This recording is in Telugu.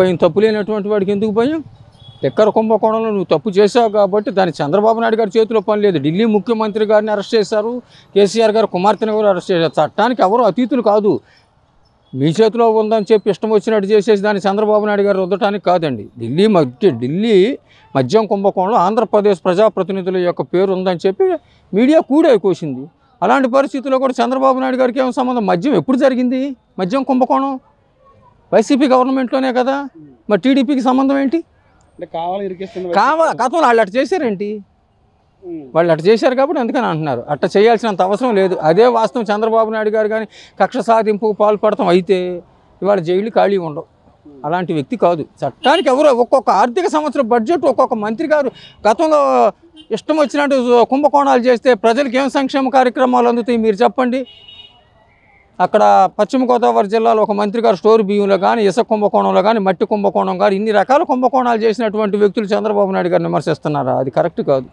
భయం? తప్పు లేనటువంటి వాడికి ఎందుకు భయం? లిక్కర్ కుంభకోణంలో నువ్వు తప్పు చేశావు కాబట్టి దాని చంద్రబాబు నాయుడు గారి చేతిలో పని లేదు. ఢిల్లీ ముఖ్యమంత్రి గారిని అరెస్ట్ చేశారు, కేసీఆర్ గారు కుమార్తెను కూడా అరెస్ట్ చేశారు. చట్టానికి ఎవరు అతీతులు కాదు. మీ చేతిలో ఉందని చెప్పి ఇష్టం వచ్చినట్టు చేసేసి దాన్ని చంద్రబాబు నాయుడు గారు రుద్దటానికి కాదండి. ఢిల్లీ మద్యం కుంభకోణంలో ఆంధ్రప్రదేశ్ ప్రజాప్రతినిధుల యొక్క పేరు ఉందని చెప్పి మీడియా కూడే కోసింది. అలాంటి పరిస్థితుల్లో కూడా చంద్రబాబు నాయుడు గారికి ఏం సంబంధం? మద్యం ఎప్పుడు జరిగింది? మద్యం కుంభకోణం వైసీపీ గవర్నమెంట్లోనే కదా. మరి టీడీపీకి సంబంధం ఏంటి? గతంలో వాళ్ళు అట్లా చేశారేంటి? వాళ్ళు అట్లా చేశారు కాబట్టి అందుకని అంటున్నారు. అట్లా చేయాల్సినంత అవసరం లేదు. అదే వాస్తవం. చంద్రబాబు నాయుడు గారు కానీ కక్ష సాధింపుకు పాల్పడతాం అయితే ఇవాళ జైలు ఖాళీ ఉండవు. అలాంటి వ్యక్తి కాదు. చట్టానికి ఎవరో ఒక్కొక్క ఆర్థిక సంవత్సరం బడ్జెట్ ఒక్కొక్క మంత్రి గారు గతంలో ఇష్టం వచ్చినట్టు కుంభకోణాలు చేస్తే ప్రజలకు ఏం సంక్షేమ కార్యక్రమాలు అందుతాయి మీరు చెప్పండి. అక్కడ పశ్చిమ గోదావరి జిల్లాలో ఒక మంత్రి గారు స్టోర్ బియ్యంలో కానీ, ఇసుక కుంభకోణంలో కానీ, మట్టి కుంభకోణం కానీ ఇన్ని రకాల కుంభకోణాలు చేసినటువంటి వ్యక్తులు చంద్రబాబు నాయుడు గారిని విమర్శిస్తున్నారా? అది కరెక్ట్ కాదు.